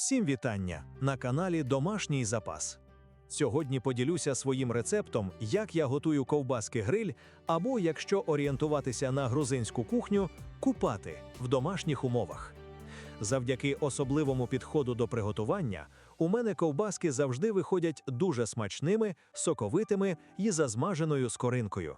Всім вітання! На каналі Домашній запас. Сьогодні поділюся своїм рецептом, як я готую ковбаски-гриль, або, якщо орієнтуватися на грузинську кухню, купати в домашніх умовах. Завдяки особливому підходу до приготування, у мене ковбаски завжди виходять дуже смачними, соковитими і засмаженою скоринкою.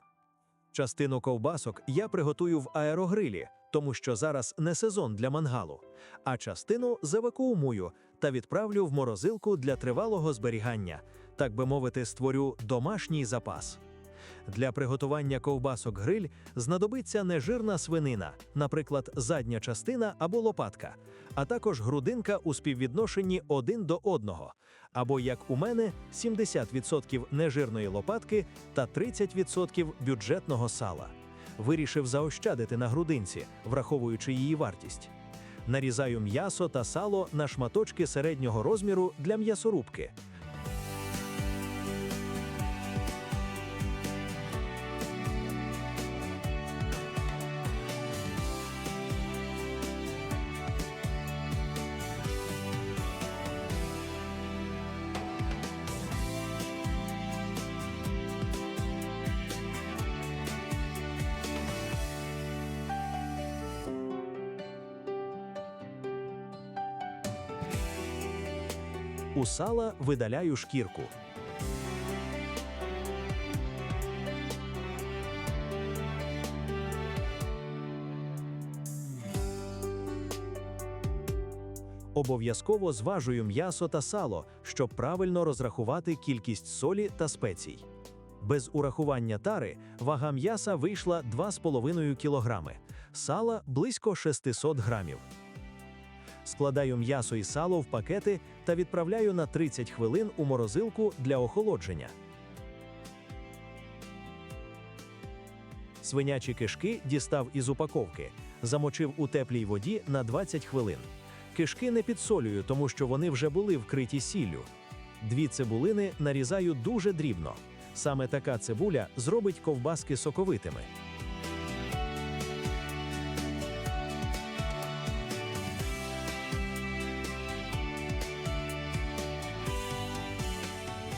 Частину ковбасок я приготую в аерогрилі, тому що зараз не сезон для мангалу, а частину завакуумую та відправлю в морозилку для тривалого зберігання, так би мовити, створю домашній запас. Для приготування ковбасок-гриль знадобиться нежирна свинина, наприклад, задня частина або лопатка, а також грудинка у співвідношенні 1 до 1, або, як у мене, 70% нежирної лопатки та 30% бюджетного сала. Вирішив заощадити на грудинці, враховуючи її вартість. Нарізаю м'ясо та сало на шматочки середнього розміру для м'ясорубки. У сала видаляю шкірку. Обов'язково зважую м'ясо та сало, щоб правильно розрахувати кількість солі та спецій. Без урахування тари вага м'яса вийшла 2,5 кг, сала – близько 600 грамів. Складаю м'ясо і сало в пакети та відправляю на 30 хвилин у морозилку для охолодження. Свинячі кишки дістав із упаковки, замочив у теплій воді на 20 хвилин. Кишки не підсолюю, тому що вони вже були вкриті сіллю. 2 цибулини нарізаю дуже дрібно. Саме така цибуля зробить ковбаски соковитими.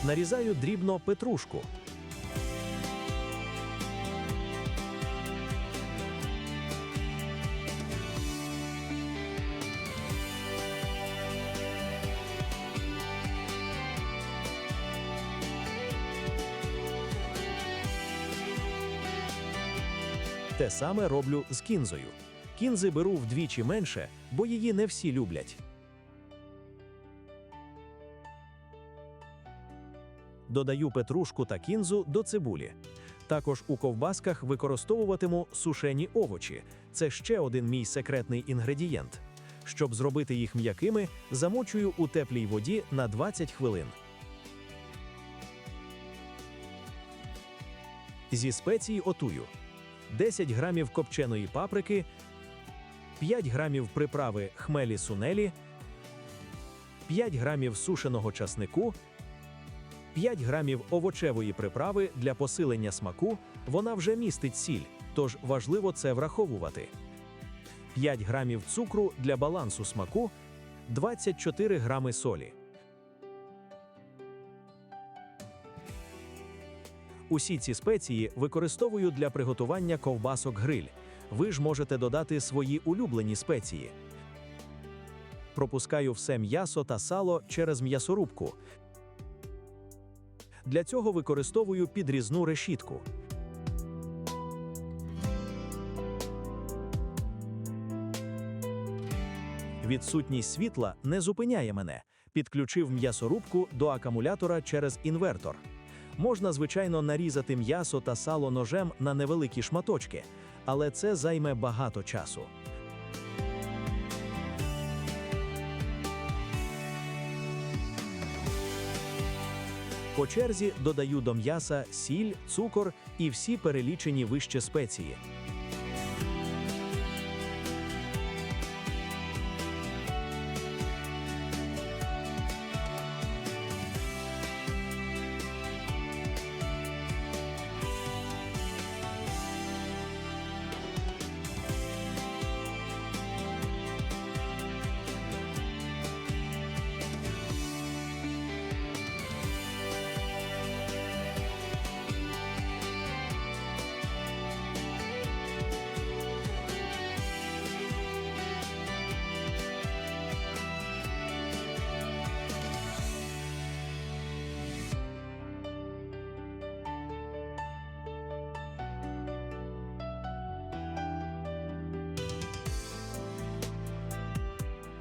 Нарізаю дрібно петрушку. Те саме роблю з кінзою. Кінзи беру вдвічі менше, бо її не всі люблять. Додаю петрушку та кінзу до цибулі. Також у ковбасках використовуватиму сушені овочі. Це ще один мій секретний інгредієнт. Щоб зробити їх м'якими, замочую у теплій воді на 20 хвилин. Зі спецій отую: 10 грамів копченої паприки, 5 грамів приправи хмелі-сунелі, 5 грамів сушеного часнику, 5 грамів овочевої приправи для посилення смаку, вона вже містить сіль, тож важливо це враховувати. 5 грамів цукру для балансу смаку, 24 грами солі. Усі ці спеції використовую для приготування ковбасок-гриль. Ви ж можете додати свої улюблені спеції. Пропускаю все м'ясо та сало через м'ясорубку. Для цього використовую підрізну решітку. Відсутність світла не зупиняє мене. Підключив м'ясорубку до акумулятора через інвертор. Можна, звичайно, нарізати м'ясо та сало ножем на невеликі шматочки, але це займе багато часу. По черзі додаю до м'яса сіль, цукор і всі перелічені вище спеції.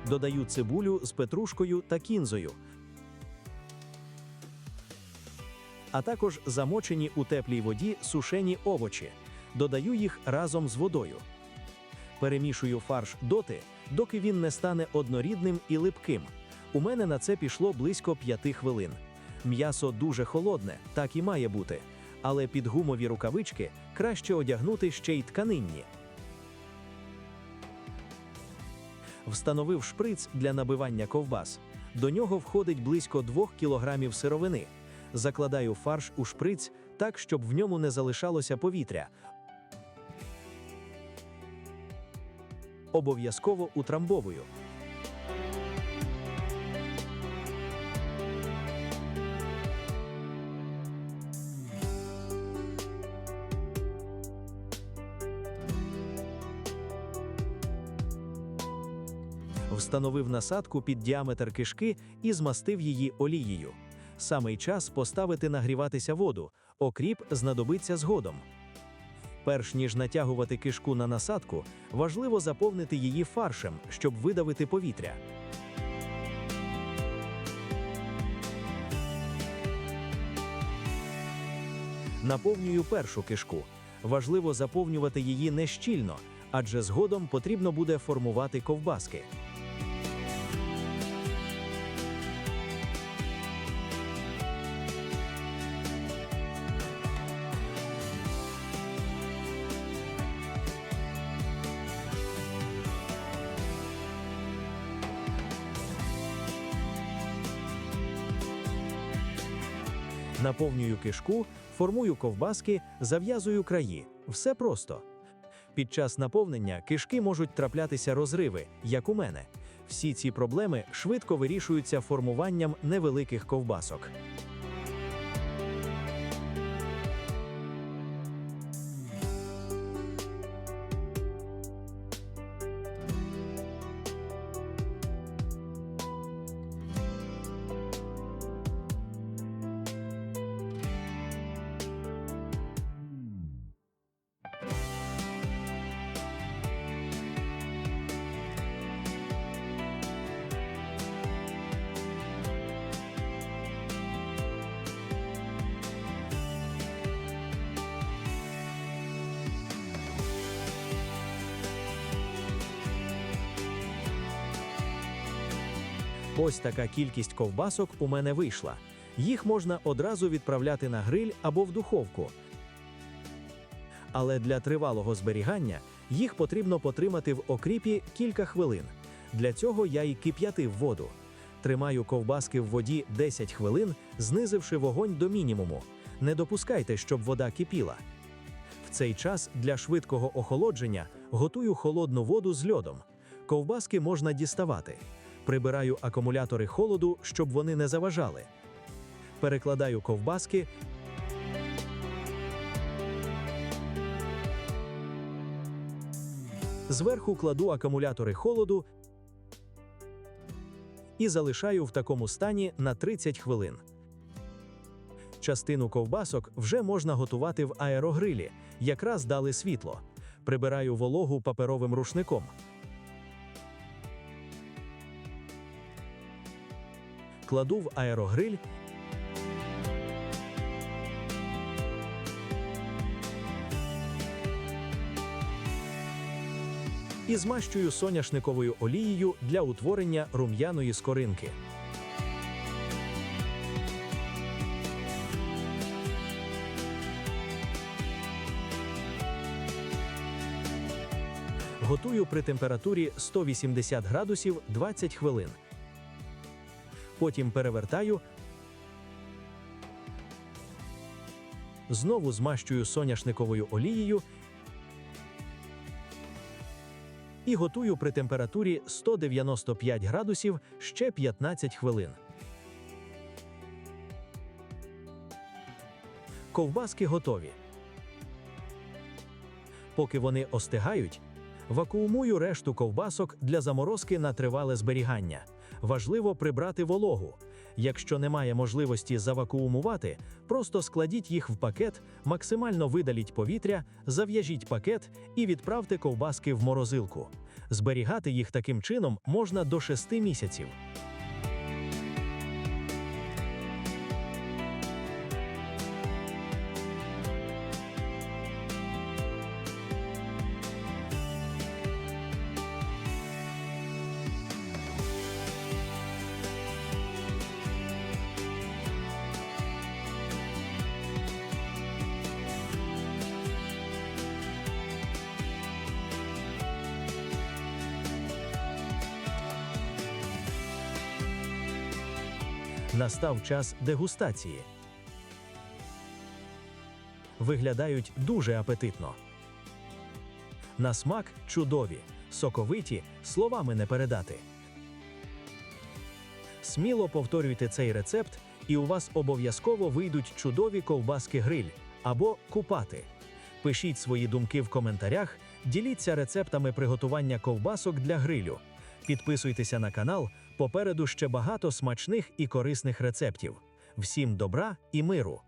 Додаю цибулю з петрушкою та кінзою, а також замочені у теплій воді сушені овочі. Додаю їх разом з водою. Перемішую фарш доти, доки він не стане однорідним і липким. У мене на це пішло близько 5 хвилин. М'ясо дуже холодне, так і має бути. Але під гумові рукавички краще одягнути ще й тканинні. Встановив шприц для набивання ковбас. До нього входить близько 2 кг сировини. Закладаю фарш у шприц так, щоб в ньому не залишалося повітря. Обов'язково утрамбовую. Встановив насадку під діаметр кишки і змастив її олією. Самий час поставити нагріватися воду, окріп знадобиться згодом. Перш ніж натягувати кишку на насадку, важливо заповнити її фаршем, щоб видавити повітря. Наповнюю першу кишку. Важливо заповнювати її не щільно, адже згодом потрібно буде формувати ковбаски. Наповнюю кишку, формую ковбаски, зав'язую краї. Все просто. Під час наповнення кишки можуть траплятися розриви, як у мене. Всі ці проблеми швидко вирішуються формуванням невеликих ковбасок. Ось така кількість ковбасок у мене вийшла. Їх можна одразу відправляти на гриль або в духовку. Але для тривалого зберігання їх потрібно потримати в окріпі кілька хвилин. Для цього я й кип'ятив воду. Тримаю ковбаски в воді 10 хвилин, знизивши вогонь до мінімуму. Не допускайте, щоб вода кипіла. В цей час для швидкого охолодження готую холодну воду з льодом. Ковбаски можна діставати. Прибираю акумулятори холоду, щоб вони не заважали. Перекладаю ковбаски. Зверху кладу акумулятори холоду і залишаю в такому стані на 30 хвилин. Частину ковбасок вже можна готувати в аерогрилі, якраз дали світло. Прибираю вологу паперовим рушником. Кладу в аерогриль і змащую соняшниковою олією для утворення рум'яної скоринки. Готую при температурі 180 градусів 20 хвилин. Потім перевертаю, знову змащую соняшниковою олією і готую при температурі 195 градусів ще 15 хвилин. Ковбаски готові. Поки вони остигають, вакуумую решту ковбасок для заморозки на тривале зберігання. Важливо прибрати вологу. Якщо немає можливості завакуумувати, просто складіть їх в пакет, максимально видаліть повітря, зав'яжіть пакет і відправте ковбаски в морозилку. Зберігати їх таким чином можна до 6 місяців. Настав час дегустації. Виглядають дуже апетитно. На смак чудові, соковиті, словами не передати. Сміло повторюйте цей рецепт, і у вас обов'язково вийдуть чудові ковбаски-гриль або купати. Пишіть свої думки в коментарях, діліться рецептами приготування ковбасок для грилю. Підписуйтеся на канал, попереду ще багато смачних і корисних рецептів. Всім добра і миру!